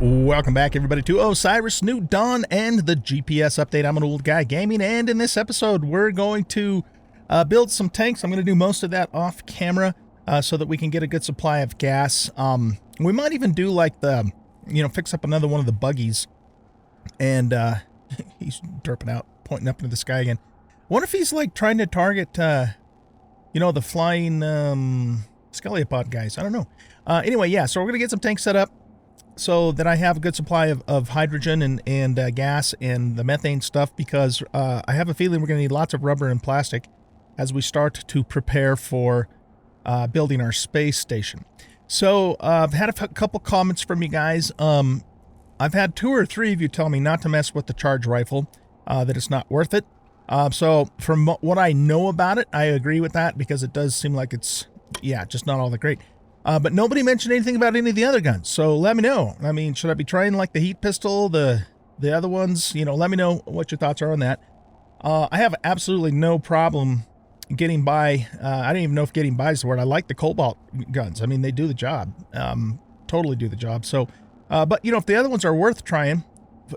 Welcome back, everybody, to Osiris, New Dawn, and the GPS update. I'm anoldguygaming, and in this episode, we're going to build some tanks. I'm going to do most of that off camera so that we can get a good supply of gas. We might even do like the, fix up another one of the buggies. And he's derping out, pointing up into the sky again. Wonder if he's like trying to target, the flying sceliopod guys. I don't know. Anyway, yeah, so we're going to get some tanks set up so that I have a good supply of hydrogen and gas and the methane stuff, because I have a feeling we're going to need lots of rubber and plastic as we start to prepare for building our space station. So I've had a couple comments from you guys. I've had 2 or 3 of you tell me not to mess with the charge rifle, that it's not worth it. So from what I know about it, I agree with that, because it does seem like it's, just not all that great. But nobody mentioned anything about any of the other guns, so let me know. I mean, should I be trying like the heat pistol, the other ones? Let me know what your thoughts are on that. I have absolutely no problem getting by. I don't even know if getting by is the word. I like the cobalt guns. I mean, they do the job. Totally do the job. So, but if the other ones are worth trying,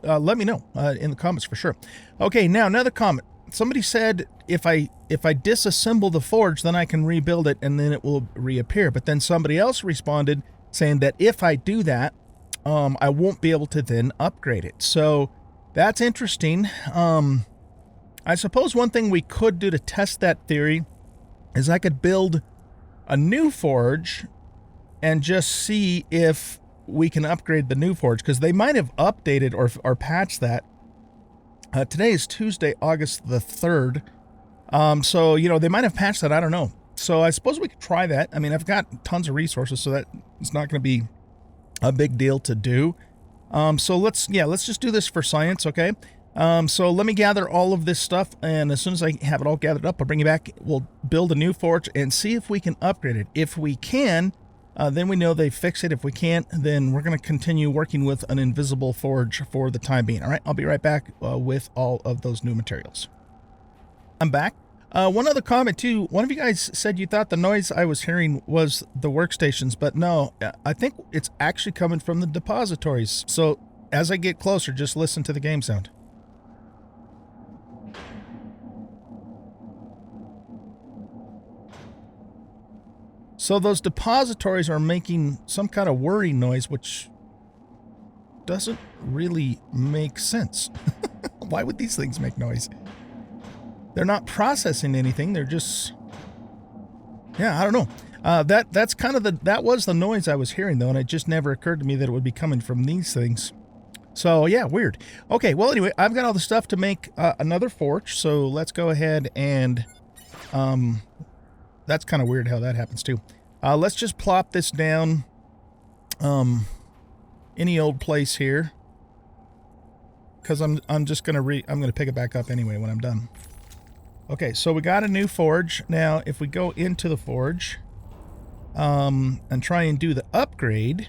let me know in the comments for sure. Okay, now another comment. Somebody said if I disassemble the forge, then I can rebuild it and then it will reappear. But then somebody else responded saying that if I do that, I won't be able to then upgrade it. So that's interesting. I suppose one thing we could do to test that theory is I could build a new forge and just see if we can upgrade the new forge, because they might have updated or patched that. Today is Tuesday, August the 3rd. So, they might have patched that. I don't know. So I suppose we could try that. I mean, I've got tons of resources, so that it's not going to be a big deal to do. So let's just do this for science, okay? So let me gather all of this stuff, and as soon as I have it all gathered up, I'll bring you back. We'll build a new forge and see if we can upgrade it. If we can, then we know they fix it. If we can't, then we're going to continue working with an invisible forge for the time being. All right, I'll be right back with all of those new materials. I'm back. One other comment too. One of you guys said you thought the noise I was hearing was the workstations, but no, I think it's actually coming from the depositories. So as I get closer, just listen to the game sound. So those depositories are making some kind of whirring noise, which doesn't really make sense. Why would these things make noise? They're not processing anything. They're just, I don't know. That's kind of that was the noise I was hearing though, and it just never occurred to me that it would be coming from these things. So yeah, weird. Okay, well anyway, I've got all the stuff to make another forge, so let's go ahead and that's kind of weird how that happens too. Let's just plop this down any old place here, because I'm just gonna I'm gonna pick it back up anyway when I'm done. Okay, so we got a new forge. Now if we go into the forge and try and do the upgrade,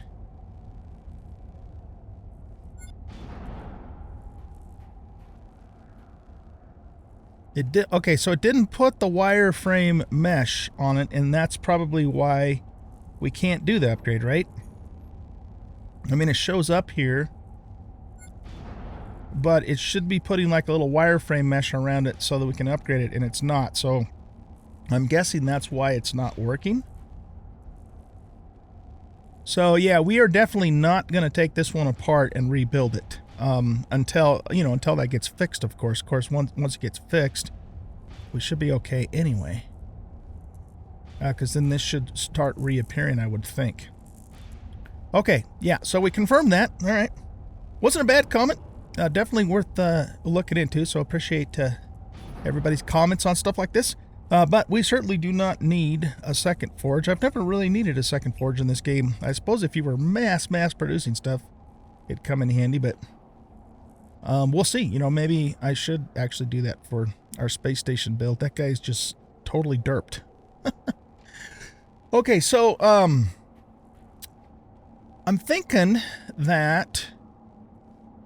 it did. Okay, so it didn't put the wireframe mesh on it, and that's probably why we can't do the upgrade, right? I mean, it shows up here, but it should be putting like a little wireframe mesh around it so that we can upgrade it, and it's not. So I'm guessing that's why it's not working. So yeah, we are definitely not going to take this one apart and rebuild it. Until that gets fixed, of course. Once it gets fixed, we should be okay anyway. Because then this should start reappearing, I would think. Okay, yeah, so we confirmed that. All right. Wasn't a bad comment. Definitely worth looking into, so appreciate everybody's comments on stuff like this. But we certainly do not need a second forge. I've never really needed a second forge in this game. I suppose if you were mass producing stuff, it'd come in handy, but we'll see. Maybe I should actually do that for our space station build. That guy's just totally derped. Okay, so I'm thinking that,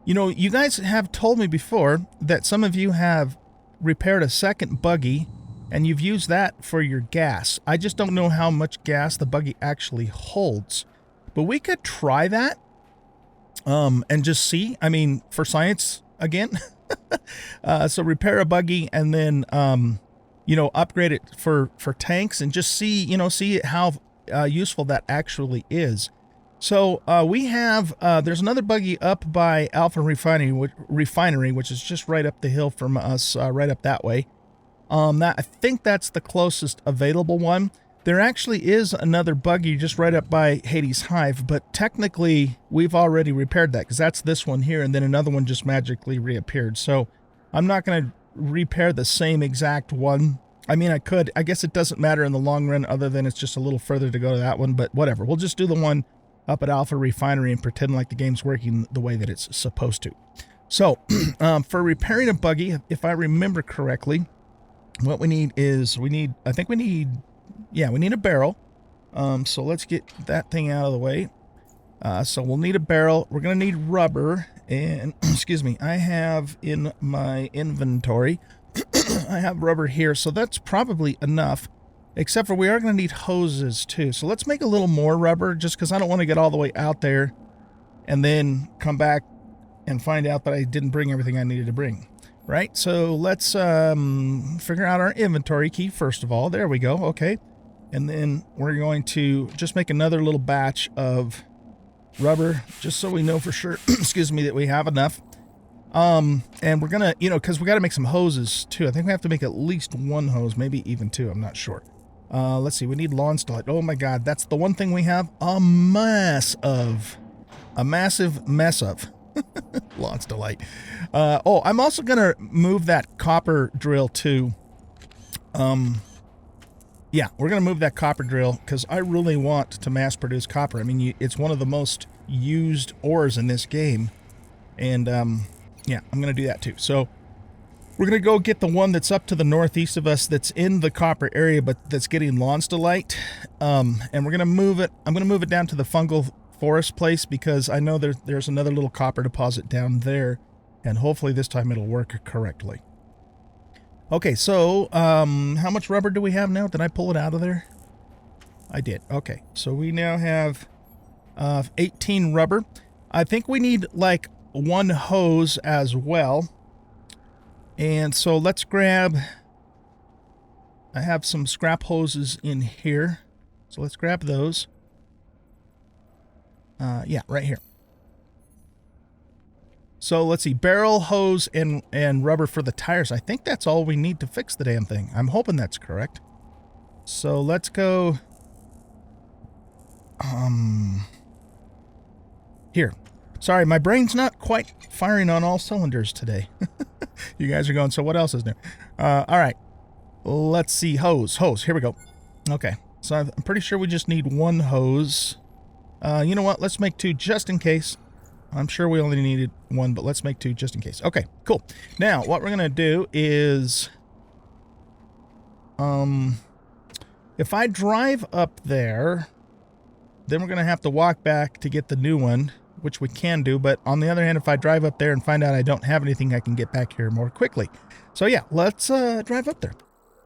you guys have told me before that some of you have repaired a second buggy and you've used that for your gas. I just don't know how much gas the buggy actually holds, but we could try that. and just see, I mean, for science again. So repair a buggy and then, you know, upgrade it for tanks and just see, you know, see how useful that actually is. So we have, there's another buggy up by Alpha Refinery, which is just right up the hill from us, right up that way. I think that's the closest available one. There actually is another buggy just right up by Hades Hive, but technically we've already repaired that because that's this one here, and then another one just magically reappeared. So I'm not going to repair the same exact one. I mean, I could. I guess it doesn't matter in the long run other than it's just a little further to go to that one, but whatever. We'll just do the one up at Alpha Refinery and pretend like the game's working the way that it's supposed to. So for repairing a buggy, if I remember correctly, what we need is we need a barrel. So let's get that thing out of the way. So we'll need a barrel. We're going to need rubber. And, excuse me, I have in my inventory, I have rubber here. So that's probably enough. Except for we are going to need hoses too. So let's make a little more rubber just because I don't want to get all the way out there and then come back and find out that I didn't bring everything I needed to bring. Right, so let's figure out our inventory key first of all. There we go, okay. And then we're going to just make another little batch of rubber, just so we know for sure, excuse me, that we have enough. And we're gonna, you know, because we got to make some hoses too. I think we have to make at least one hose, maybe even two, I'm not sure. Let's see, we need lawn stallite. Oh my god, that's the one thing we have a massive mess of. Launch delight. Oh, I'm also gonna move that copper drill too. Yeah, we're gonna move that copper drill because I really want to mass produce copper. I mean, it's one of the most used ores in this game, and yeah, I'm gonna do that too. So we're gonna go get the one that's up to the northeast of us that's in the copper area, but that's getting lawn delight. And we're gonna move it. I'm gonna move it down to the fungal forest place because I know there's another little copper deposit down there, and hopefully this time it'll work correctly. Okay, so how much rubber do we have now? Did I pull it out of there? I did. Okay, so we now have 18 rubber. I think we need like one hose as well, and so let's grab, I have some scrap hoses in here, so let's grab those. Yeah, right here. So let's see, barrel, hose, and rubber for the tires. I think that's all we need to fix the damn thing. I'm hoping that's correct. So let's go. Here. Sorry, my brain's not quite firing on all cylinders today. You guys are going, so what else is new? All right. Let's see, hose. Here we go. Okay, so I'm pretty sure we just need one hose. You know what? Let's make two just in case. I'm sure we only needed one, but let's make two just in case. Okay, cool. Now, what we're going to do is, if I drive up there, then we're going to have to walk back to get the new one, which we can do. But on the other hand, if I drive up there and find out I don't have anything, I can get back here more quickly. So yeah, let's drive up there.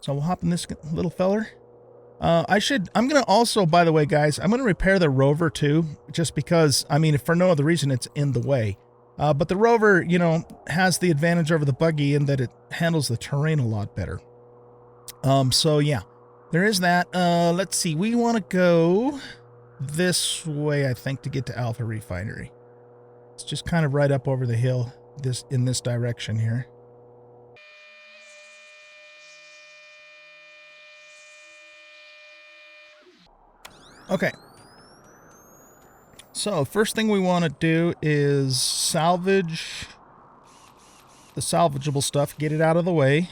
So we'll hop in this little feller. I'm going to also, by the way, guys, I'm going to repair the Rover too, just because, I mean, if for no other reason, it's in the way. But the Rover, you know, has the advantage over the buggy in that it handles the terrain a lot better. So yeah, there is that. Let's see, we want to go this way, I think, to get to Alpha Refinery. It's just kind of right up over the hill, in this direction here. Okay. So, first thing we want to do is salvage the salvageable stuff, get it out of the way.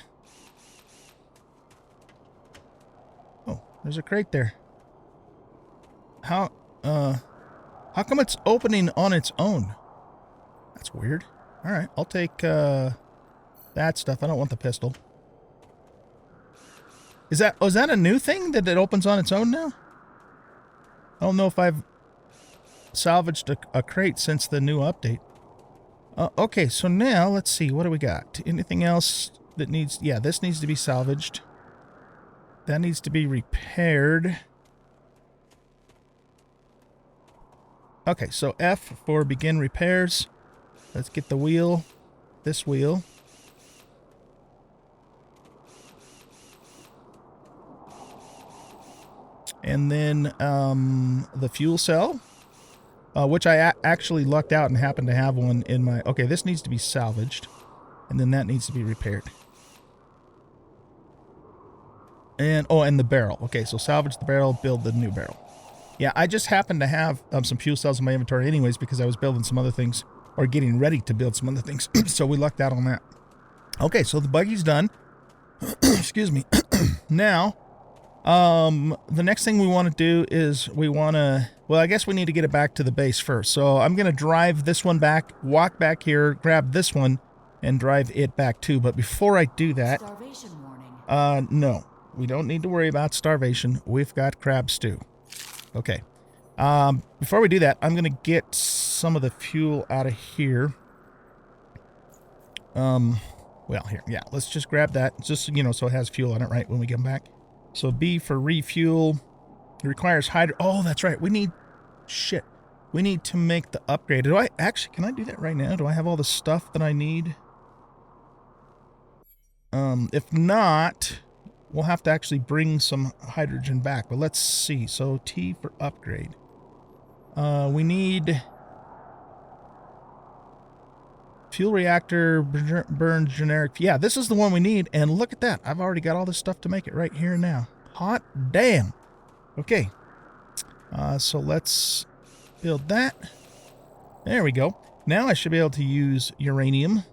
Oh, there's a crate there. How come it's opening on its own? That's weird. All right, I'll take that stuff. I don't want the pistol. Is that a new thing that it opens on its own now? I don't know if I've salvaged a crate since the new update. Okay, so now let's see. What do we got? Anything else that needs... Yeah, this needs to be salvaged. That needs to be repaired. Okay, so F for begin repairs. Let's get the wheel, this wheel. And then the fuel cell, which I actually lucked out and happened to have one in my... Okay, this needs to be salvaged. And then that needs to be repaired. And, oh, and the barrel. Okay, so salvage the barrel, build the new barrel. Yeah, I just happened to have some fuel cells in my inventory anyways because I was building some other things, or getting ready to build some other things. So we lucked out on that. Okay, so the buggy's done. Excuse me. Now, the next thing we want to do is we want to... Well, I guess we need to get it back to the base first. So I'm going to drive this one back, walk back here, grab this one, and drive it back too. But before I do that... Starvation warning. No. We don't need to worry about starvation. We've got crab stew. Okay. Before we do that, I'm going to get some of the fuel out of here. Well, here. Yeah, let's just grab that. Just, you know, so it has fuel on it, right, when we come back. So B for refuel. It requires hydro... Oh, that's right. We need... Shit. We need to make the upgrade. Do I... Actually, can I do that right now? Do I have all the stuff that I need? If not... We'll have to actually bring some hydrogen back, but let's see. So T for upgrade. We need fuel reactor, burn generic. Yeah, this is the one we need. And look at that. I've already got all this stuff to make it right here and now. Hot damn. Okay. So let's build that. There we go. Now I should be able to use uranium.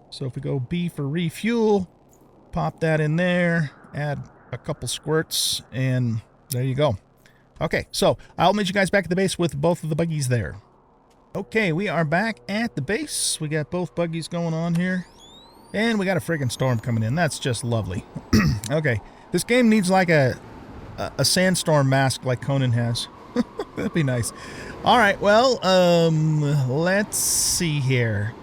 So if we go B for refuel, pop that in there. Add a couple squirts, and there you go. Okay, so I'll meet you guys back at the base with both of the buggies there. Okay, we are back at the base. We got both buggies going on here. And we got a friggin' storm coming in. That's just lovely. Okay, this game needs like a sandstorm mask like Conan has. That'd be nice. All right, well, let's see here.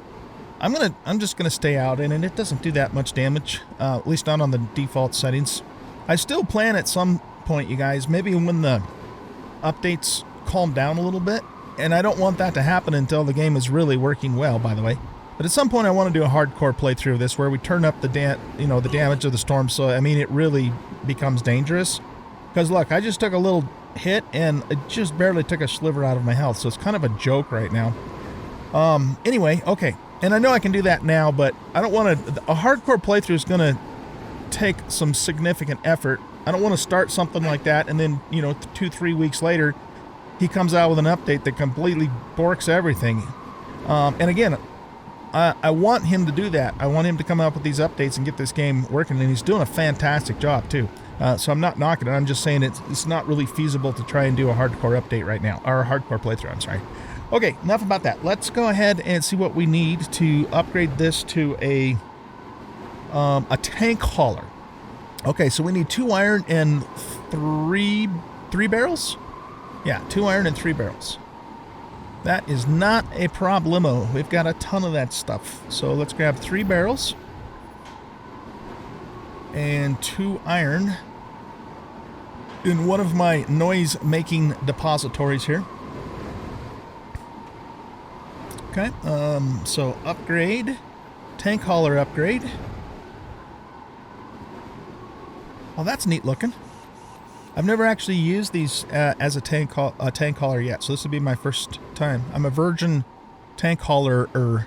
I'm just gonna stay out in it. It doesn't do that much damage, at least not on the default settings. I still plan at some point, you guys, maybe when the updates calm down a little bit, and I don't want that to happen until the game is really working well, by the way. But at some point, I want to do a hardcore playthrough of this, where we turn up the damage of the storm. So I mean, it really becomes dangerous. Because look, I just took a little hit, and it just barely took a sliver out of my health. So it's kind of a joke right now. Anyway, okay. And I know I can do that now, but I don't want to... A hardcore playthrough is going to take some significant effort. I don't want to start something like that, and then, 2-3 weeks later, he comes out with an update that completely borks everything. And again, I want him to do that. I want him to come up with these updates and get this game working, and he's doing a fantastic job, too. So I'm not knocking it. I'm just saying it's not really feasible to try and do a hardcore update right now. Or a hardcore playthrough, I'm sorry. Okay, enough about that. Let's go ahead and see what we need to upgrade this to a tank hauler. Okay, so we need 2 iron and 3 barrels? Yeah, 2 iron and 3 barrels. That is not a problemo. We've got a ton of that stuff. So let's grab 3 barrels and 2 iron in one of my noise-making depositories here. Okay, so upgrade, tank hauler upgrade. Oh, that's neat looking. I've never actually used these as a tank hauler yet, so this would be my first time. I'm a virgin tank hauler-er.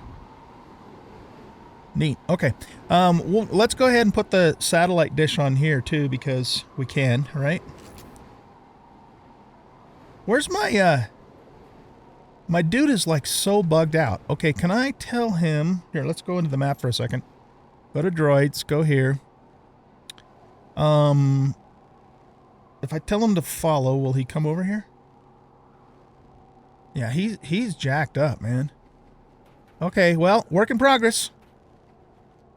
Neat. Okay, well, let's go ahead and put the satellite dish on here too, because we can, right? Where's my my dude is like so bugged out. Okay, can I tell him... Here, let's go into the map for a second. Go to droids, go here. If I tell him to follow, will he come over here? Yeah, he's jacked up, man. Okay, well, work in progress.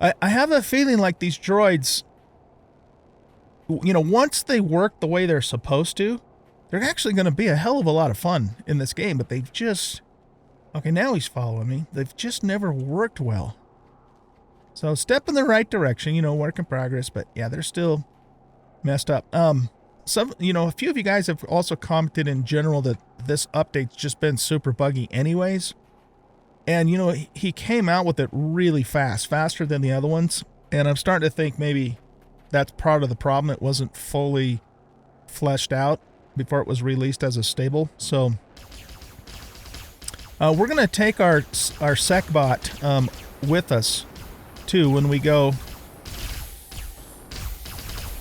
I have a feeling like these droids, once they work the way they're supposed to, they're actually going to be a hell of a lot of fun in this game, but they've just... Okay, now he's following me. They've just never worked well. So, step in the right direction, work in progress, but yeah, they're still messed up. a few of you guys have also commented in general that this update's just been super buggy anyways. And, he came out with it really fast, faster than the other ones. And I'm starting to think maybe that's part of the problem. It wasn't fully fleshed out before it was released as a stable. So we're going to take our SecBot with us, too, when we go.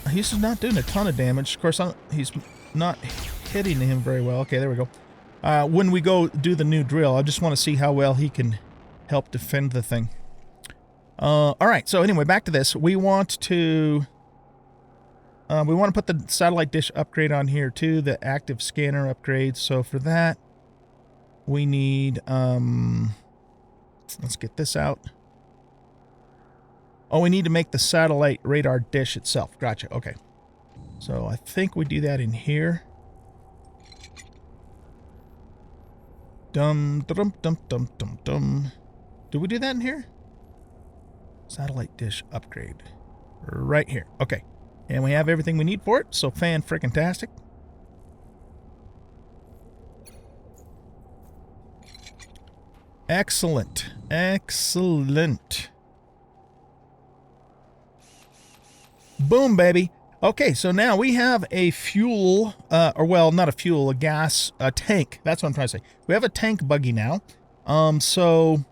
He's not doing a ton of damage. Of course, he's not hitting him very well. Okay, there we go. When we go do the new drill, I just want to see how well he can help defend the thing. All right, so anyway, back to this. We want to put the satellite dish upgrade on here too, the active scanner upgrade. So for that, we need, let's get this out. Oh, we need to make the satellite radar dish itself. Gotcha, okay. So I think we do that in here. Dum, dum, dum, dum, dum, dum. Did we do that in here? Satellite dish upgrade. Right here. Okay. And we have everything we need for it, so fan-frickin-tastic. Excellent. Excellent. Boom, baby. Okay, so now we have a fuel, or well, not a fuel, a gas, a tank. That's what I'm trying to say. We have a tank buggy now. So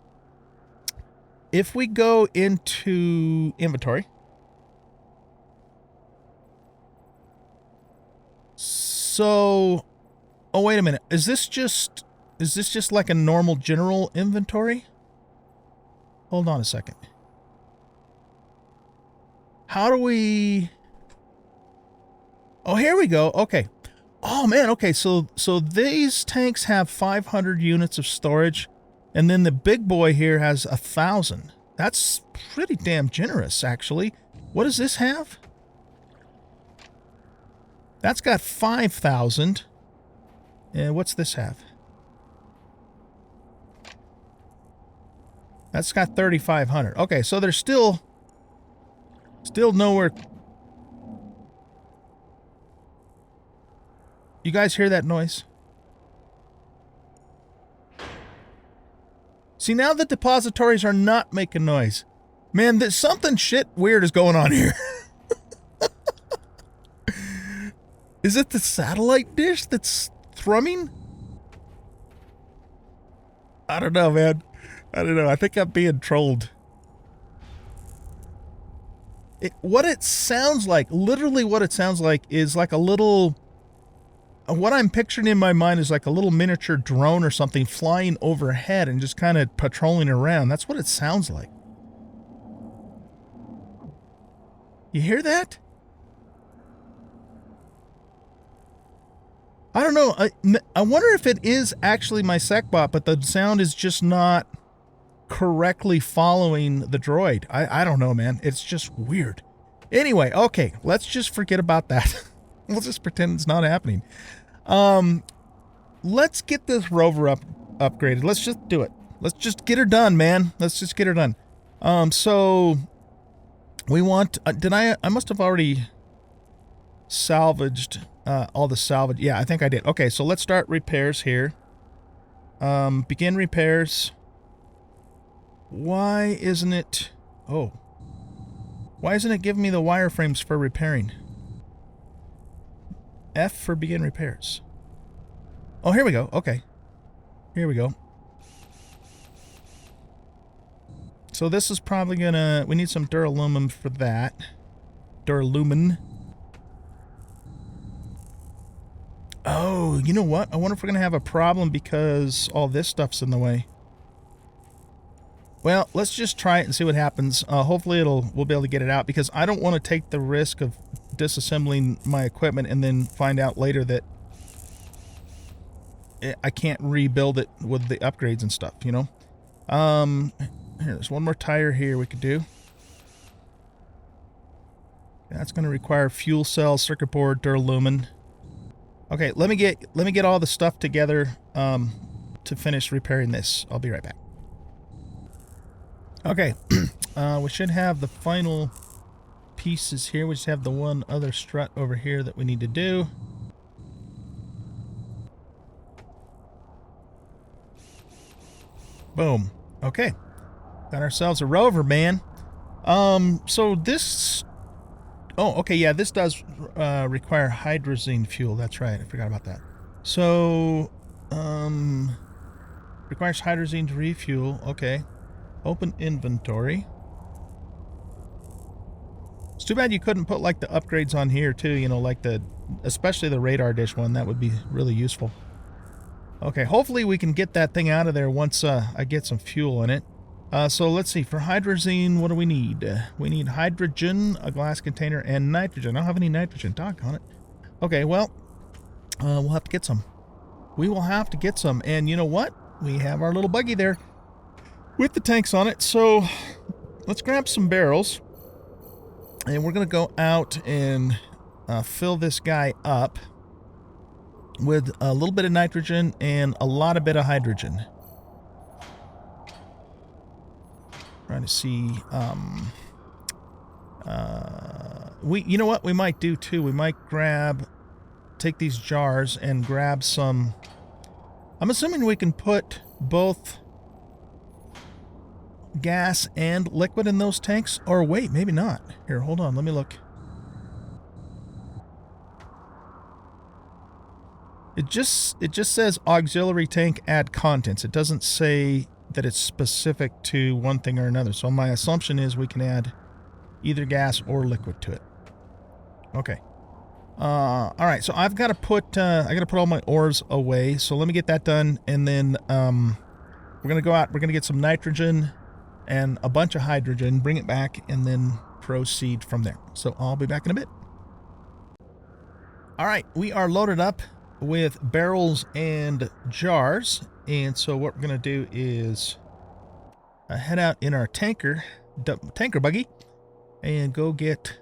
if we go into inventory. So, oh, wait a minute. Is this just like a normal general inventory? Hold on a second. How do we... Oh, here we go. Okay. Oh, man. Okay, so these tanks have 500 units of storage, and then the big boy here has 1,000. That's pretty damn generous, actually. What does this have? That's got 5,000. And what's this have? That's got 3,500. Okay, so there's still nowhere... You guys hear that noise? See, now the depositories are not making noise. Man, there's something shit weird is going on here. Is it the satellite dish that's thrumming? I don't know, man. I don't know. I think I'm being trolled. What it sounds like, literally what it sounds like, is like a little... What I'm picturing in my mind is like a little miniature drone or something flying overhead and just kind of patrolling around. That's what it sounds like. You hear that? I don't know. I wonder if it is actually my SecBot, but the sound is just not correctly following the droid. I don't know, man. It's just weird. Anyway, okay. Let's just forget about that. We'll just pretend it's not happening. Let's get this rover upgraded. Let's just do it. Let's just get her done, man. Let's just get her done. So we want, I must have already salvaged, all the salvage. Yeah, I think I did. Okay, so let's start repairs here. Begin repairs. Why isn't it, why isn't it giving me the wireframes for repairing? F for begin repairs. Oh, here we go. Okay. Here we go. So this is probably gonna... We need some duralumin for that. Duralumin. Oh, you know what? I wonder if we're gonna have a problem because all this stuff's in the way. Well, let's just try it and see what happens. Hopefully we'll be able to get it out, because I don't want to take the risk of disassembling my equipment and then find out later that I can't rebuild it with the upgrades and stuff, you know? Here, there's one more tire here we could do. That's going to require fuel cell, circuit board, duralumin. Okay, let me get all the stuff together to finish repairing this. I'll be right back. Okay, we should have the final pieces here. We just have the one other strut over here that we need to do. Boom. Okay. Got ourselves a Rover, man. So this... Oh, okay, yeah, this does require hydrazine fuel. That's right, I forgot about that. So, requires hydrazine to refuel. Okay. Open inventory. It's too bad you couldn't put, like, the upgrades on here, too. You know, like especially the radar dish one. That would be really useful. Okay, hopefully we can get that thing out of there once I get some fuel in it. So let's see, for hydrazine, what do we need? We need hydrogen, a glass container, and nitrogen. I don't have any nitrogen, doggone it. Okay, well, we'll have to get some. We will have to get some, and you know what? We have our little buggy there with the tanks on it, so let's grab some barrels, and we're going to go out and fill this guy up with a little bit of nitrogen and a lot of bit of hydrogen. Trying to see, you know what we might do too? We might take these jars and grab some, I'm assuming we can put both gas and liquid in those tanks, or wait, maybe not. Here, hold on, let me look. It just says auxiliary tank add contents. It doesn't say that it's specific to one thing or another. So my assumption is we can add either gas or liquid to it. Okay. All right. So I've got to put all my ores away. So let me get that done, and then we're gonna go out. We're gonna get some nitrogen and a bunch of hydrogen, bring it back, and then proceed from there. So I'll be back in a bit. All right. We are loaded up with barrels and jars. And so what we're going to do is head out in our tanker buggy and go get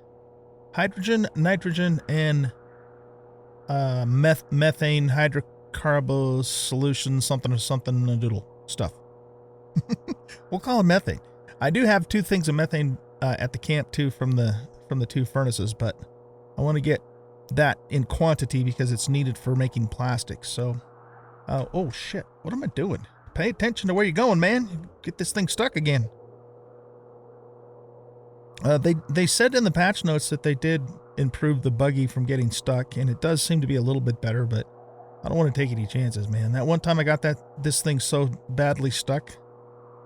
hydrogen, nitrogen, and methane hydrocarbons solution, something a doodle stuff. We'll call it methane. I do have 2 things of methane at the camp too from the 2 furnaces, but I want to get that in quantity because it's needed for making plastics. So oh shit, what am I doing? Pay attention to where you're going, man. Get this thing stuck again. They said in the patch notes that they did improve the buggy from getting stuck, and it does seem to be a little bit better, but I don't want to take any chances, man. That one time I got this thing so badly stuck,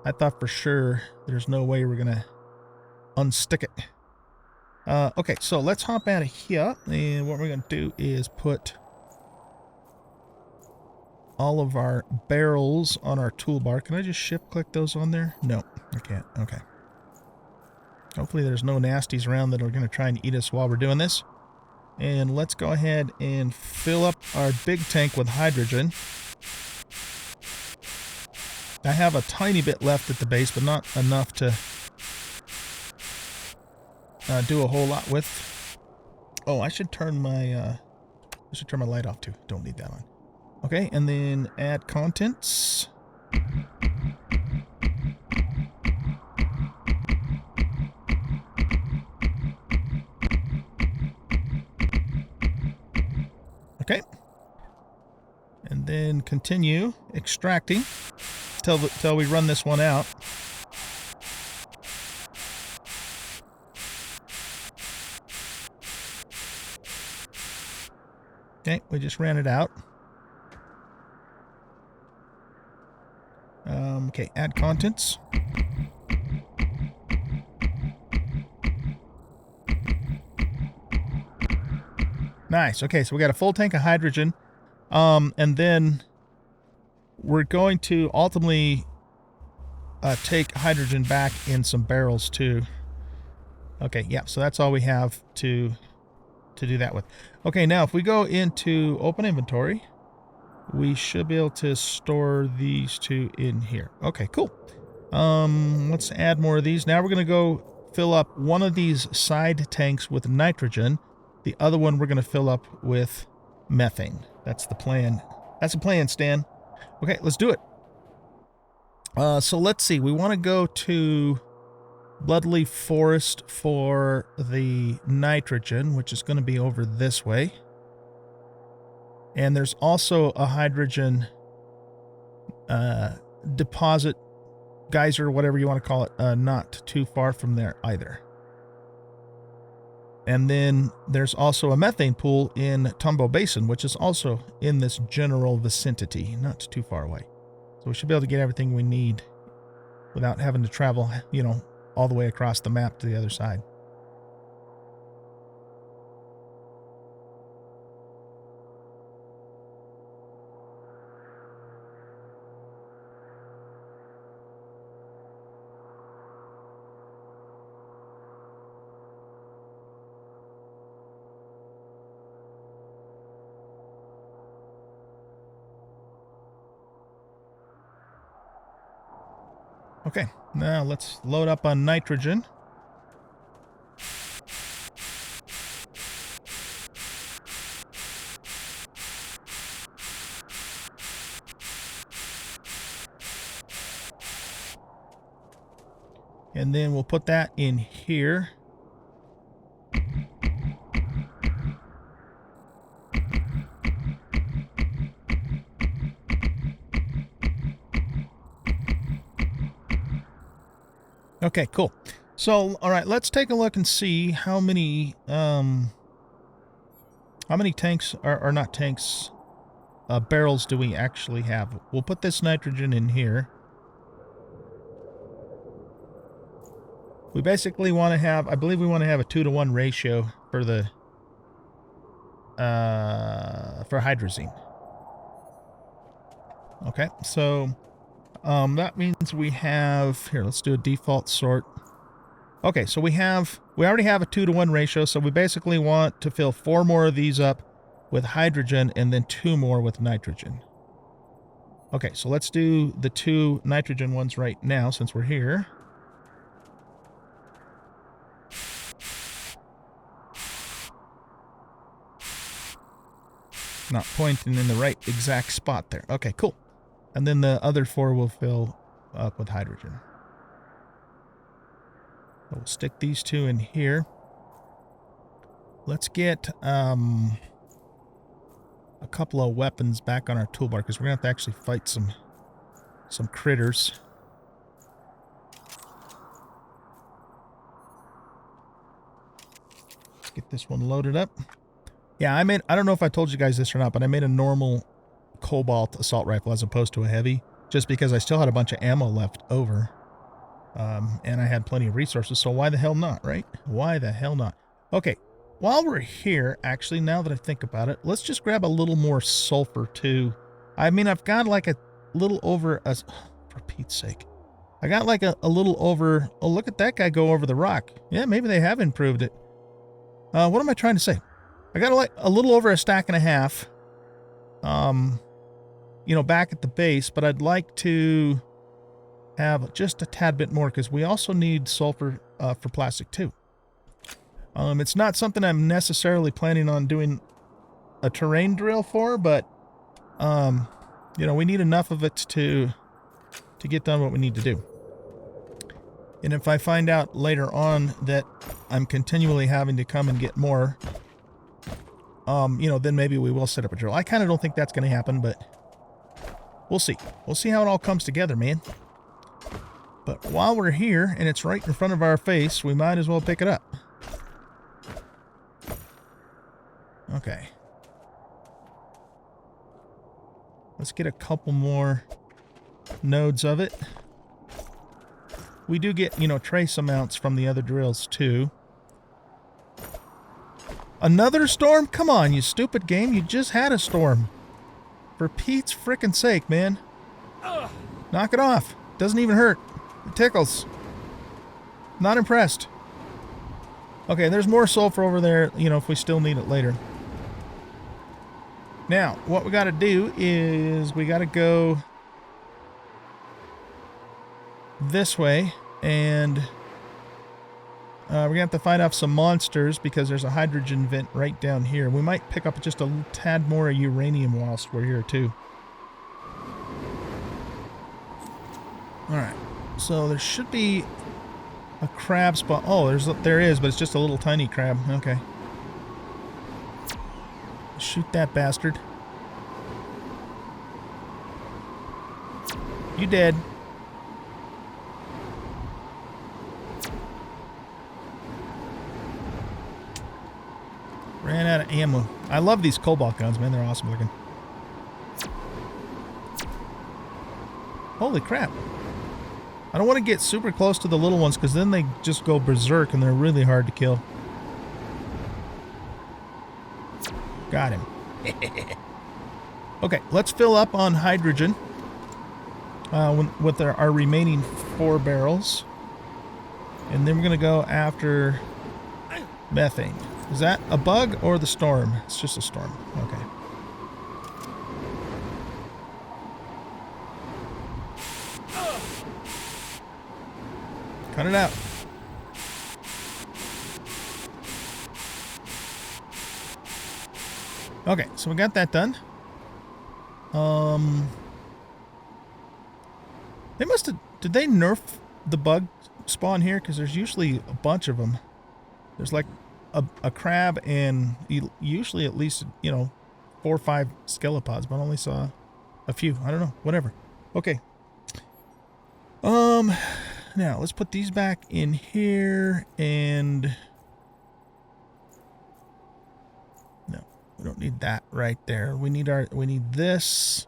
I thought for sure there's no way we're gonna unstick it. Okay, so let's hop out of here, and what we're gonna do is put all of our barrels on our toolbar. Can I just shift click those on there? No, I can't. Okay. Hopefully there's no nasties around that are going to try and eat us while we're doing this. And let's go ahead and fill up our big tank with hydrogen. I have a tiny bit left at the base, but not enough to do a whole lot with. Oh, I should turn my light off too. Don't need that on. Okay, and then add contents. Okay. And then continue extracting till we run this one out. Okay, we just ran it out. Okay, add contents. Nice. Okay, so we got a full tank of hydrogen. And then we're going to ultimately take hydrogen back in some barrels too. Okay, yeah, so that's all we have to do that with. Okay, now if we go into open inventory, we should be able to store these 2 in here. Okay, cool. Let's add more of these. Now we're going to go fill up one of these side tanks with nitrogen. The other one we're going to fill up with methane. That's the plan. That's the plan, Stan. Okay, let's do it. So let's see. We want to go to Bloodleaf Forest for the nitrogen, which is going to be over this way. And there's also a hydrogen deposit, geyser, whatever you want to call it, not too far from there either. And then there's also a methane pool in Tumbo Basin, which is also in this general vicinity, not too far away. So we should be able to get everything we need without having to travel, you know, all the way across the map to the other side. Okay, now let's load up on nitrogen. And then we'll put that in here. Okay, cool. So, all right, let's take a look and see how many tanks are not tanks, barrels do we actually have. We'll put this nitrogen in here. We basically want to have, I believe we want to have a 2-to-1 ratio for the, for hydrazine. Okay, so that means we have, here, let's do a default sort. Okay, so we already have a 2-to-1 ratio, so we basically want to fill 4 more of these up with hydrogen and then 2 more with nitrogen. Okay, so let's do the 2 nitrogen ones right now since we're here. Not pointing in the right exact spot there. Okay, cool. And then the other 4 will fill up with hydrogen. So we'll stick these 2 in here. Let's get a couple of weapons back on our toolbar because we're going to have to actually fight some critters. Let's get this one loaded up. Yeah, I don't know if I told you guys this or not, but I made a normal cobalt assault rifle as opposed to a heavy, just because I still had a bunch of ammo left over. And I had plenty of resources, so why the hell not, right? Why the hell not? Okay, while we're here, actually, now that I think about it, let's just grab a little more sulfur, too. I mean, I've got like a little over, for Pete's sake. I got like a little over, oh, look at that guy go over the rock. Yeah, maybe they have improved it. What am I trying to say? I got like a little over a stack and a half, you know, back at the base, but I'd like to have just a tad bit more because we also need sulfur for plastic too. It's not something I'm necessarily planning on doing a terrain drill for, but you know, we need enough of it to get done what we need to do. And if I find out later on that I'm continually having to come and get more, you know, then maybe we will set up a drill. I kind of don't think that's going to happen, but we'll see. We'll see how it all comes together, man. But while we're here, and it's right in front of our face, we might as well pick it up. Okay. Let's get a couple more nodes of it. We do get, you know, trace amounts from the other drills, too. Another storm? Come on, you stupid game. You just had a storm. For Pete's frickin' sake, man. Knock it off. Doesn't even hurt. It tickles. Not impressed. Okay, there's more sulfur over there, you know, if we still need it later. Now, what we got to do is we got to go this way, and we're going to have to fight off some monsters because there's a hydrogen vent right down here. We might pick up just a tad more uranium whilst we're here, too. Alright, so there should be a crab spawn. Oh, there is, but it's just a little tiny crab. Okay. Shoot that bastard. You dead. Ran out of ammo. I love these cobalt guns, man. They're awesome looking. Holy crap. I don't want to get super close to the little ones because then they just go berserk and they're really hard to kill. Got him. Okay, let's fill up on hydrogen with our remaining 4 barrels. And then we're going to go after methane. Is that a bug or the storm? It's just a storm. Okay. Cut it out. Okay, so we got that done. They must have... Did they nerf the bug spawn here? Because there's usually a bunch of them. There's like a crab and usually at least, you know, 4 or 5 skelepods, but I only saw a few. I don't know. Whatever. Okay. Now let's put these back in here and... No, we don't need that right there. We need this.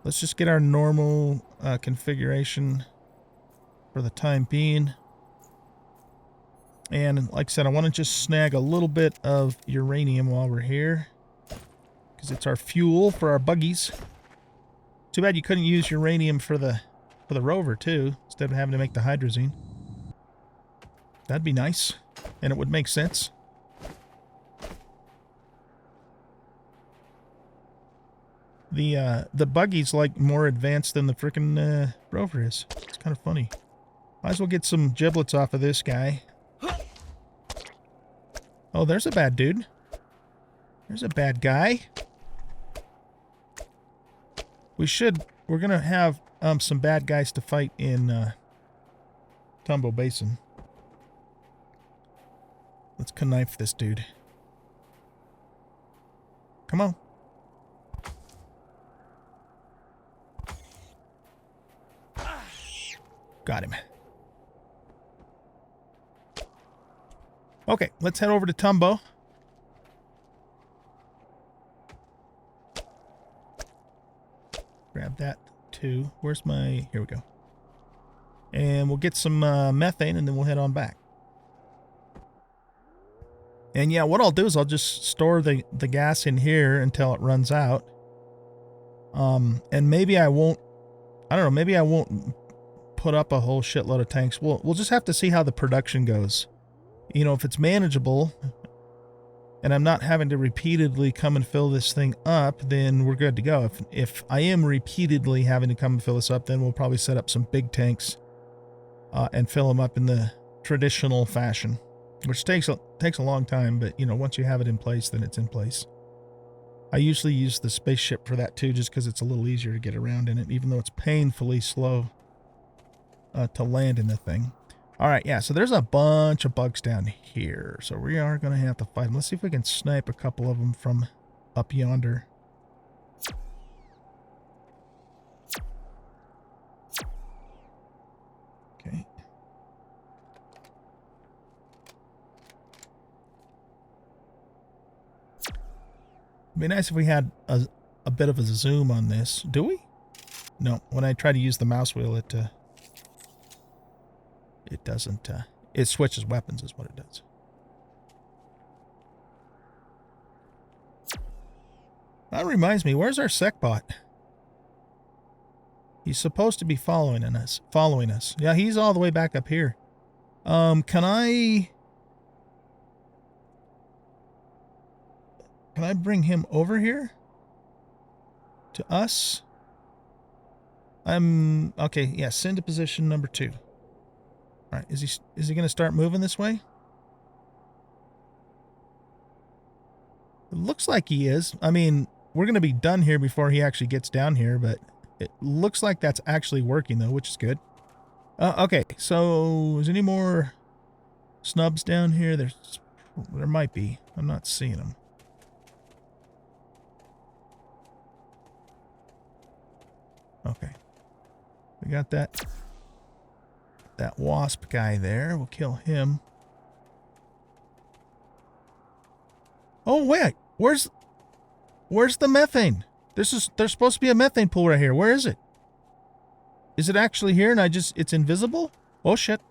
Let's just get our normal configuration for the time being. And like I said, I want to just snag a little bit of uranium while we're here, because it's our fuel for our buggies. Too bad you couldn't use uranium for the rover too, instead of having to make the hydrazine. That'd be nice, and it would make sense. The buggy's like more advanced than the frickin' rover is. It's kind of funny. Might as well get some giblets off of this guy. Oh, there's a bad dude. There's a bad guy. We're gonna have some bad guys to fight in Tumbo Basin. Let's knife this dude. Come on. Got him. Okay, let's head over to Tumbo. Grab that too. Where's my... Here we go. And we'll get some methane and then we'll head on back. And yeah, what I'll do is I'll just store the gas in here until it runs out. And maybe I won't... I don't know, maybe I won't put up a whole shitload of tanks. We'll just have to see how the production goes. You know, if it's manageable and I'm not having to repeatedly come and fill this thing up, then we're good to go. If I am repeatedly having to come and fill this up, then we'll probably set up some big tanks and fill them up in the traditional fashion, which takes a long time, but you know, once you have it in place, then it's in place. I usually use the spaceship for that too, just because it's a little easier to get around in it, even though it's painfully slow to land in the thing. All right, yeah, so there's a bunch of bugs down here, so we are going to have to fight them. Let's see if we can snipe a couple of them from up yonder. Okay. It'd be nice if we had a bit of a zoom on this. Do we? No, when I try to use the mouse wheel, it doesn't, it switches weapons is what it does. That reminds me, where's our SecBot? He's supposed to be following us. Yeah, he's all the way back up here. Can I bring him over here? To us? Okay, yeah, send to position number 2. All right, is he going to start moving this way? It looks like he is. I mean, we're going to be done here before he actually gets down here, but it looks like that's actually working though, which is good. Okay, so is any more snubs down here? There might be. I'm not seeing them. Okay. We got that wasp guy there. We'll kill him. Oh, wait. Where's the methane? There's supposed to be a methane pool right here. Where is it? Is it actually here and it's invisible? Oh, shit.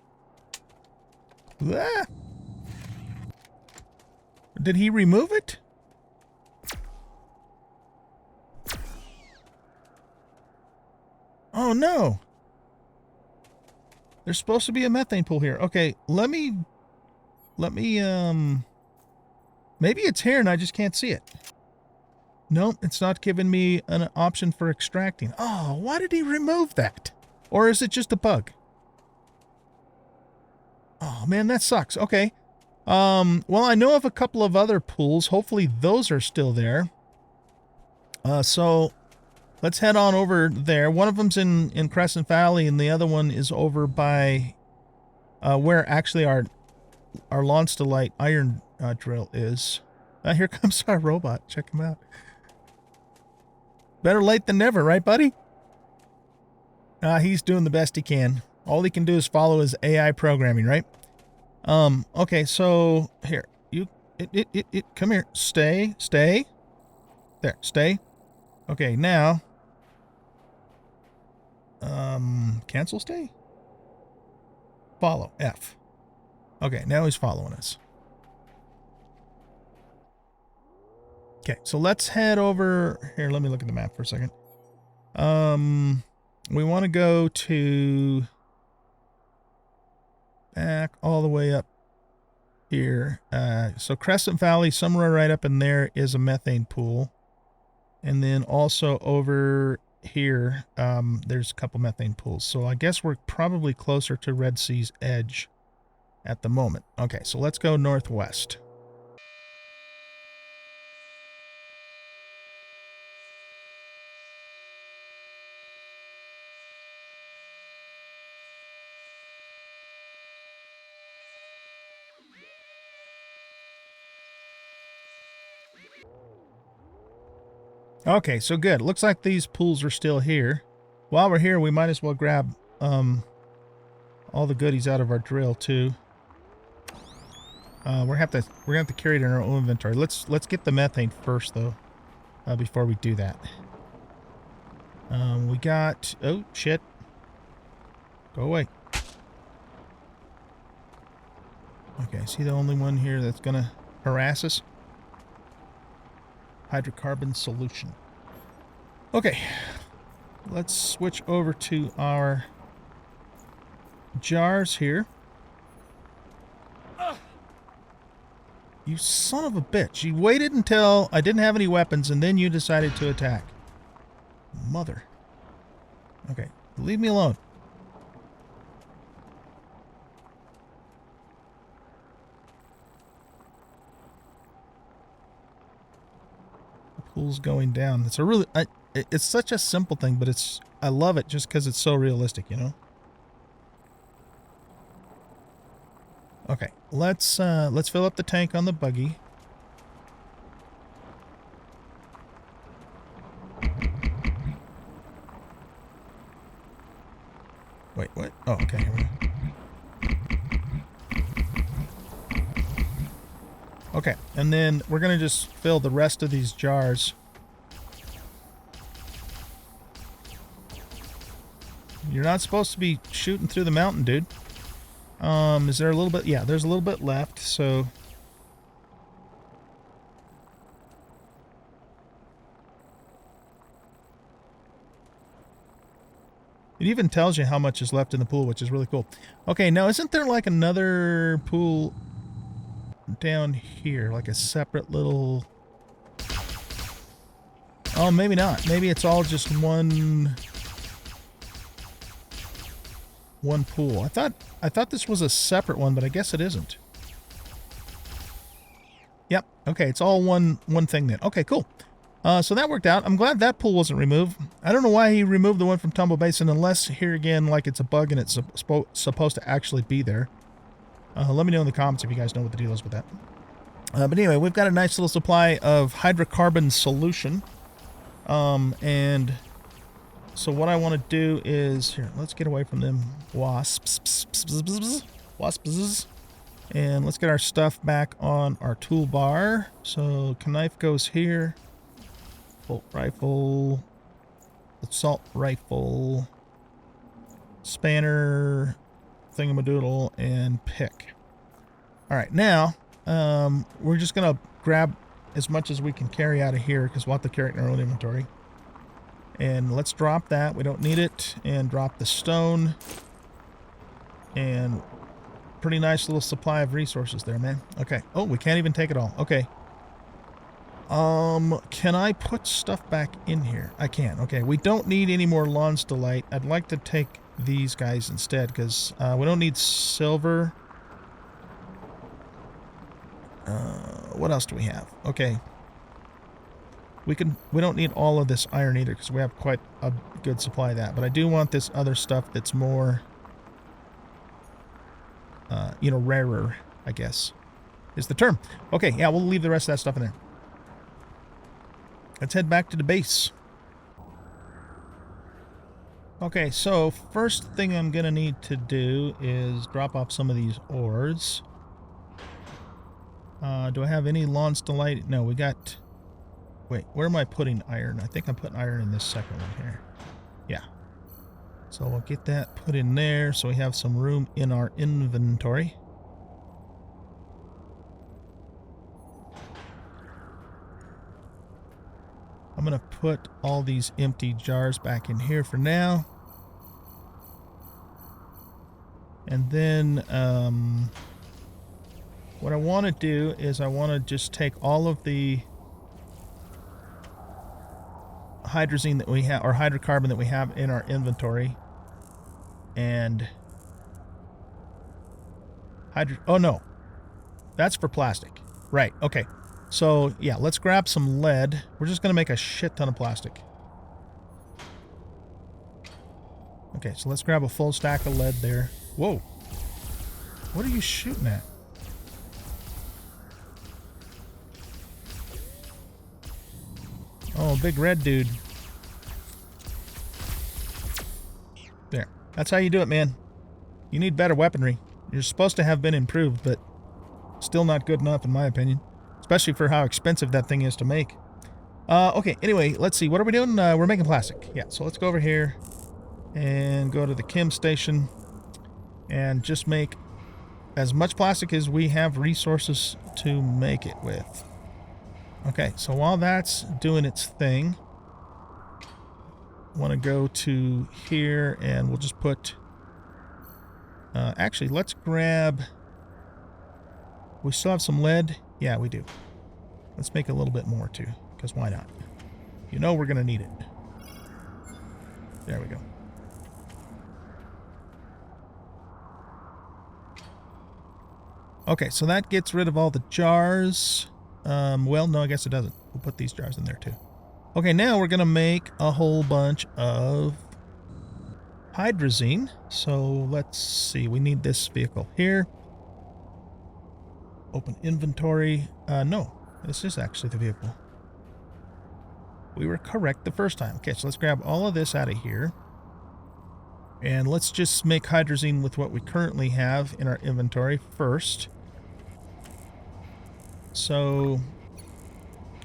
Ah. Did he remove it? Oh, no. There's supposed to be a methane pool here. Okay, let me, maybe it's here and I just can't see it. Nope, it's not giving me an option for extracting. Oh, why did he remove that? Or is it just a bug? Oh, man, that sucks. Okay. Well, I know of a couple of other pools. Hopefully those are still there. So let's head on over there. One of them's in Crescent Valley, and the other one is over by where actually our Launch-to-Light iron drill is. Here comes our robot. Check him out. Better late than never, right, buddy? He's doing the best he can. All he can do is follow his AI programming, right? Okay, so here. Come here. Stay. There, stay. Okay, now. Cancel stay? Follow. F. Okay, now he's following us. Okay, so let's head over here. Let me look at the map for a second. We want to go to back all the way up here. So Crescent Valley, somewhere right up in there is a methane pool. And then also over here, there's a couple methane pools. So I guess we're probably closer to Red Sea's edge at the moment. Okay, so let's go northwest. Okay, so good. Looks like these pools are still here. While we're here, we might as well grab all the goodies out of our drill too. We're gonna have to carry it in our own inventory. Let's get the methane first though, before we do that. We got, oh shit, go away. Okay, is he the only one here that's gonna harass us? Hydrocarbon solution. Okay, let's switch over to our jars here. You son of a bitch. You waited until I didn't have any weapons and then you decided to attack. Mother. Okay, leave me alone. Pool's going down. It's a really, it's such a simple thing, but I love it just because it's so realistic, you know. Okay, let's fill up the tank on the buggy. Wait, what? Oh, okay, here we go. Okay, and then we're going to just fill the rest of these jars. You're not supposed to be shooting through the mountain, dude. Is there a little bit? Yeah, there's a little bit left, so... It even tells you how much is left in the pool, which is really cool. Okay, now isn't there like another pool down here, like a separate little... Oh, maybe not. Maybe it's all just one pool. I thought this was a separate one, but I guess it isn't. Yep. Okay, it's all one thing then. Okay, cool. So that worked out. I'm glad that pool wasn't removed. I don't know why he removed the one from Tumble Basin, unless here again, like it's a bug and it's supposed to actually be there. Let me know in the comments if you guys know what the deal is with that. But anyway, we've got a nice little supply of hydrocarbon solution. And so what I want to do is, here, let's get away from them wasps. Wasps. And let's get our stuff back on our toolbar. So knife goes here. Bolt rifle. Assault rifle. Spanner. Thingamadoodle. And pick. Alright, now, we're just going to grab as much as we can carry out of here because we'll have to carry it in our own inventory. And let's drop that. We don't need it. And drop the stone. And pretty nice little supply of resources there, man. Okay. Oh, we can't even take it all. Okay. Can I put stuff back in here? I can. Okay. We don't need any more Lawns Delight. I'd like to take these guys instead because we don't need silver. What else do we have? Okay. We don't need all of this iron either because we have quite a good supply of that. But I do want this other stuff that's more, you know, rarer, I guess, is the term. Okay, yeah, we'll leave the rest of that stuff in there. Let's head back to the base. Okay, so first thing I'm going to need to do is drop off some of these ores. Do I have any Lawns Delight? No, we got... Wait, where am I putting iron? I think I'm putting iron in this second one here. Yeah. So we'll get that put in there so we have some room in our inventory. I'm going to put all these empty jars back in here for now. And then what I want to do is I want to just take all of the hydrazine that we have, or hydrocarbon that we have in our inventory, and oh no, that's for plastic, right? Okay, so yeah, let's grab some lead. We're just gonna make a shit ton of plastic. Okay, so let's grab a full stack of lead there. Whoa, what are you shooting at? Oh, big red dude. There. That's how you do it, man. You need better weaponry. You're supposed to have been improved, but still not good enough, in my opinion. Especially for how expensive that thing is to make. Okay, anyway, let's see. What are we doing? We're making plastic. Yeah, so let's go over here and go to the chem station and just make as much plastic as we have resources to make it with. Okay, so while that's doing its thing, I want to go to here and we'll just put... actually, let's grab... We still have some lead? Yeah, we do. Let's make a little bit more too, because why not? You know we're going to need it. There we go. Okay, so that gets rid of all the jars. Well, no, I guess it doesn't. We'll put these jars in there too. Okay, now we're going to make a whole bunch of hydrazine. So let's see. We need this vehicle here. Open inventory. No, this is actually the vehicle. We were correct the first time. Okay, so let's grab all of this out of here. And let's just make hydrazine with what we currently have in our inventory first. So,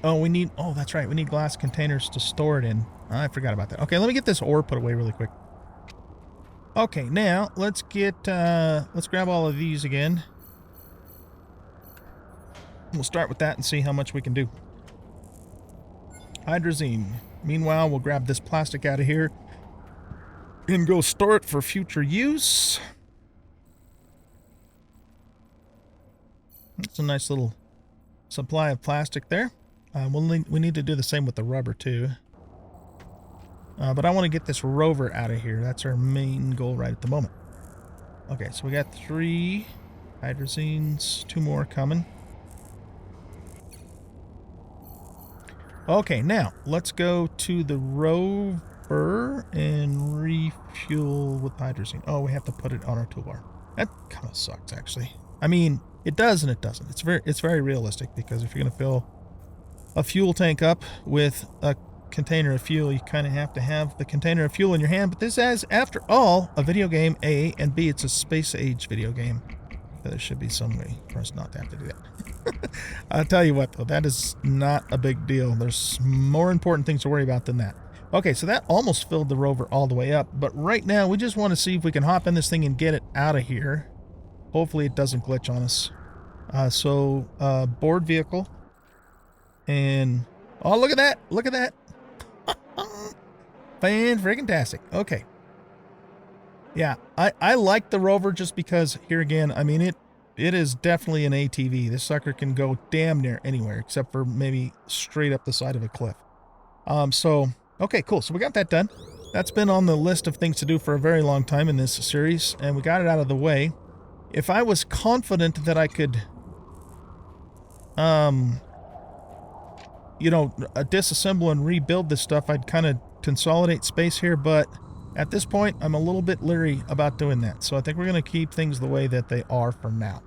oh, we need, oh, that's right. We need glass containers to store it in. I forgot about that. Okay, let me get this ore put away really quick. Okay, now let's get, let's grab all of these again. We'll start with that and see how much we can do. Hydrazine. Meanwhile, we'll grab this plastic out of here and go store it for future use. That's a nice little supply of plastic there. We need to do the same with the rubber too. But I want to get this Rover out of here. That's our main goal right at the moment. Okay, so we got 3 hydrazines, 2 more coming. Okay, now let's go to the Rover and refuel with hydrazine. Oh, we have to put it on our toolbar. That kind of sucks, actually. I mean, it does and it doesn't. It's very realistic, because if you're going to fill a fuel tank up with a container of fuel, you kind of have to have the container of fuel in your hand. But this is, after all, a video game, A, and B, it's a space age video game. There should be some way for us not to have to do that. I'll tell you what, though, that is not a big deal. There's more important things to worry about than that. Okay, so that almost filled the rover all the way up, but right now we just want to see if we can hop in this thing and get it out of here. Hopefully it doesn't glitch on us. Board vehicle. And, oh, look at that! Look at that! Fan-friggin-tastic. Okay. Yeah, I like the Rover just because, here again, I mean, it is definitely an ATV. This sucker can go damn near anywhere, except for maybe straight up the side of a cliff. Okay, cool. So we got that done. That's been on the list of things to do for a very long time in this series, and we got it out of the way. If I was confident that I could, disassemble and rebuild this stuff, I'd kind of consolidate space here, but at this point, I'm a little bit leery about doing that. So I think we're going to keep things the way that they are for now.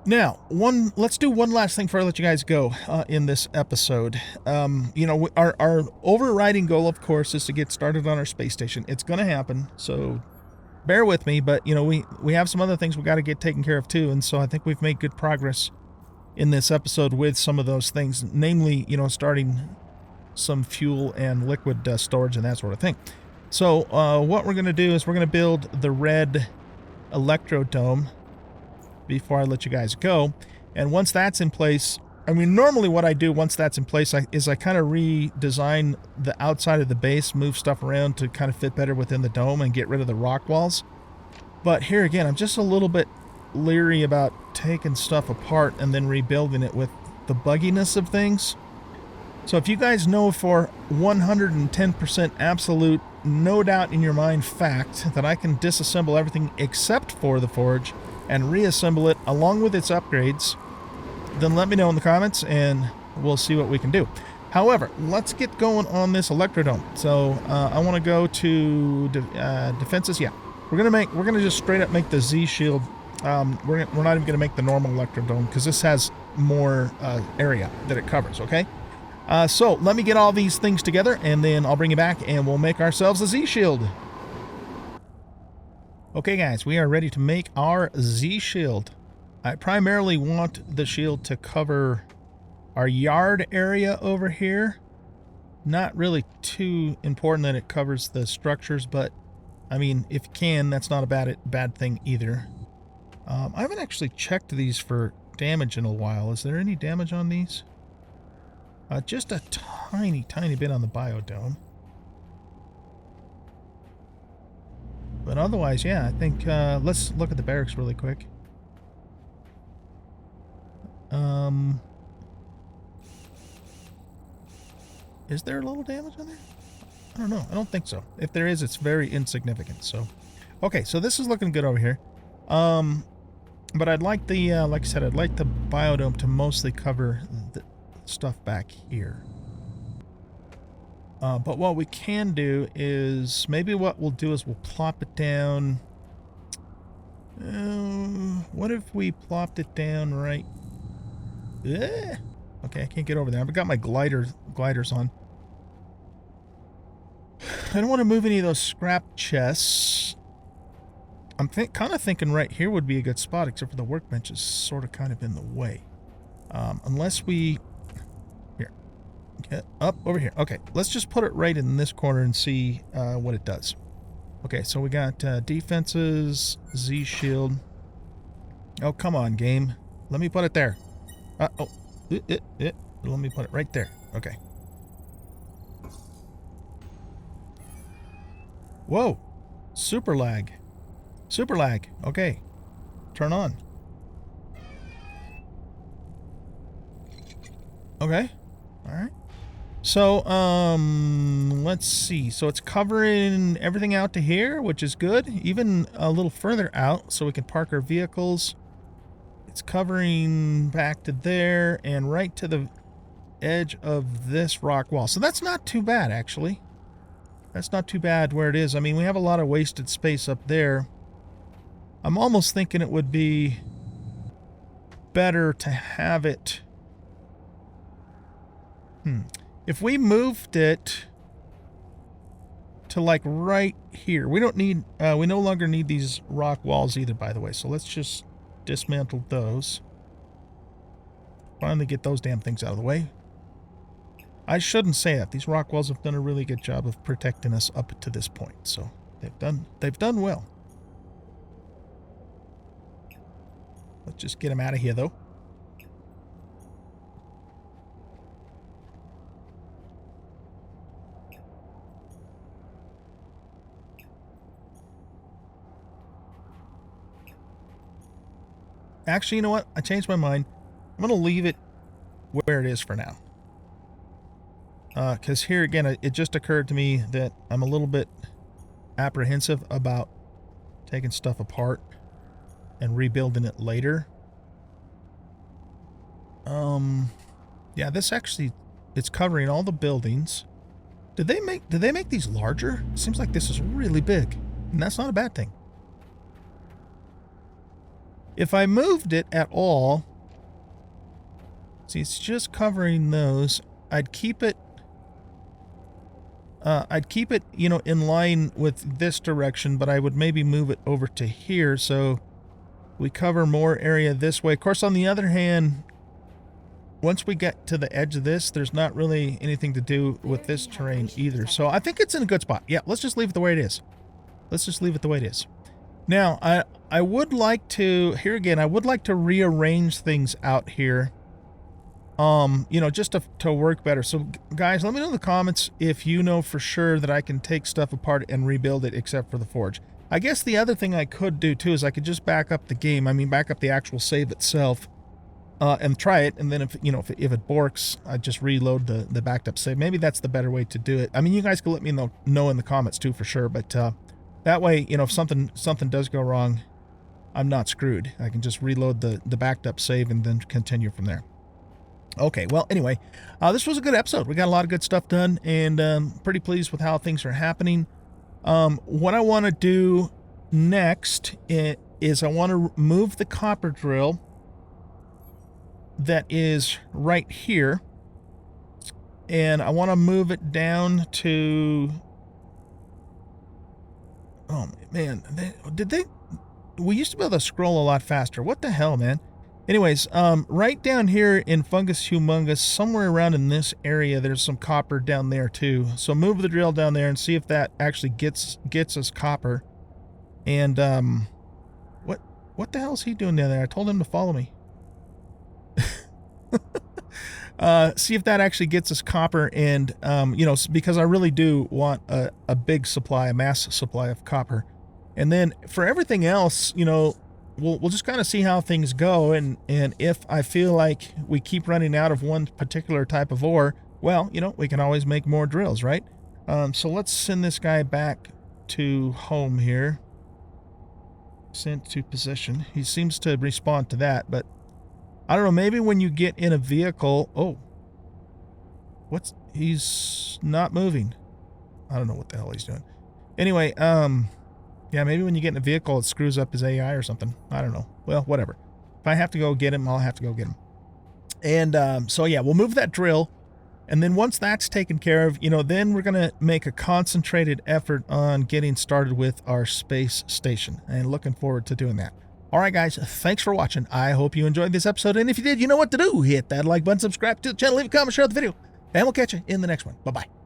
Now, let's do one last thing before I let you guys go in this episode. Our overriding goal, of course, is to get started on our space station. It's going to happen, so bear with me, but, we have some other things we got to get taken care of, too, and so I think we've made good progress in this episode with some of those things, namely, starting some fuel and liquid storage and that sort of thing. So what we're going to do is we're going to build the red electrodome before I let you guys go. And once that's in place, I mean, normally what I do once that's in place is I kind of redesign the outside of the base, move stuff around to kind of fit better within the dome and get rid of the rock walls. But here again, I'm just a little bit leery about taking stuff apart and then rebuilding it with the bugginess of things. So if you guys know for 110% absolute, no doubt in your mind fact that I can disassemble everything except for the forge and reassemble it along with its upgrades, then let me know in the comments and we'll see what we can do. However, let's get going on this electrodome. So I want to go to defenses. Yeah, we're gonna just straight up make the Z shield. We're not even gonna make the normal electrodome because this has more area that it covers. Okay. So let me get all these things together and then I'll bring you back and we'll make ourselves a Z shield. Okay guys, we are ready to make our Z shield. I primarily want the shield to cover our yard area over here. Not really too important that it covers the structures, but I mean, if you can, that's not a bad thing either. I haven't actually checked these for damage in a while. Is there any damage on these? Just a tiny bit on the biodome. But otherwise, yeah, I think, let's look at the barracks really quick. Is there a little damage on there? I don't know. I don't think so. If there is, it's very insignificant, so. Okay, so this is looking good over here. But I'd like the, like I said, I'd like the biodome to mostly cover the stuff back here. But what we can do is, maybe what we'll do is we'll plop it down. What if we plopped it down right? Okay, I can't get over there. I've got my gliders on. I don't want to move any of those scrap chests. I'm kind of thinking right here would be a good spot, except for the workbench is sort of kind of in the way. Unless we... Here. Get up over here. Okay, let's just put it right in this corner and see what it does. Okay, so we got defenses, Z shield. Oh, come on, game. Let me put it there. Let me put it right there. Okay. Whoa. Super lag. Super lag. Okay. Turn on. Okay. All right. So, let's see. So it's covering everything out to here, which is good. Even a little further out so we can park our vehicles. It's covering back to there and right to the edge of this rock wall. So that's not too bad, actually. That's not too bad where it is. I mean, we have a lot of wasted space up there. I'm almost thinking it would be better to have it... If we moved it to like right here, we don't need, we no longer need these rock walls either, by the way. So let's just dismantle those. Finally get those damn things out of the way. I shouldn't say that. These rock walls have done a really good job of protecting us up to this point. So they've done well. Let's just get them out of here, though. Actually, you know what? I changed my mind. I'm going to leave it where it is for now. Because here again, it just occurred to me that I'm a little bit apprehensive about taking stuff apart and rebuilding it later. Yeah, this actually, it's covering all the buildings. Did they make these larger? Seems like this is really big, and that's not a bad thing. If I moved it at all, see, it's just covering those. I'd keep it, you know, in line with this direction, but I would maybe move it over to here so we cover more area this way. Of course, on the other hand, once we get to the edge of this, there's not really anything to do with this terrain either. So I think it's in a good spot. Yeah, let's just leave it the way it is. Let's just leave it the way it is. Now, I would like to, here again, I would like to rearrange things out here, you know, just to work better. So, guys, let me know in the comments if you know for sure that I can take stuff apart and rebuild it except for the forge. I guess the other thing I could do, too, is I could just back up the game. I mean, back up the actual save itself and try it. And then, if you know, if it borks, I'd just reload the backed up save. Maybe that's the better way to do it. I mean, you guys can let me know in the comments, too, for sure. But, that way, you know, if something does go wrong, I'm not screwed. I can just reload the backed up save and then continue from there. Okay, well, anyway, this was a good episode. We got a lot of good stuff done, and pretty pleased with how things are happening. What I want to do next is I want to move the copper drill that is right here, and I want to move it down to... Oh, man, we used to be able to scroll a lot faster. What the hell, man? Anyways, right down here in Fungus Humongous, somewhere around in this area, there's some copper down there, too. So move the drill down there and see if that actually gets us copper. And, what the hell is he doing down there? I told him to follow me. See if that actually gets us copper, and you know, because I really do want a big supply, a mass supply of copper. And then for everything else, you know, we'll just kind of see how things go, and if I feel like we keep running out of one particular type of ore, well, you know, we can always make more drills, right? So let's send this guy back to home here. Sent to position. He seems to respond to that, but I don't know, maybe when you get in a vehicle... Oh. He's not moving. I don't know what the hell he's doing. Anyway, yeah, maybe when you get in a vehicle, it screws up his AI or something. I don't know. Well, whatever. If I have to go get him, I'll have to go get him. And so, yeah, we'll move that drill. And then once that's taken care of, you know, then we're going to make a concentrated effort on getting started with our space station. And looking forward to doing that. All right, guys, thanks for watching. I hope you enjoyed this episode. And if you did, you know what to do. Hit that like button, subscribe to the channel, leave a comment, share the video. And we'll catch you in the next one. Bye-bye.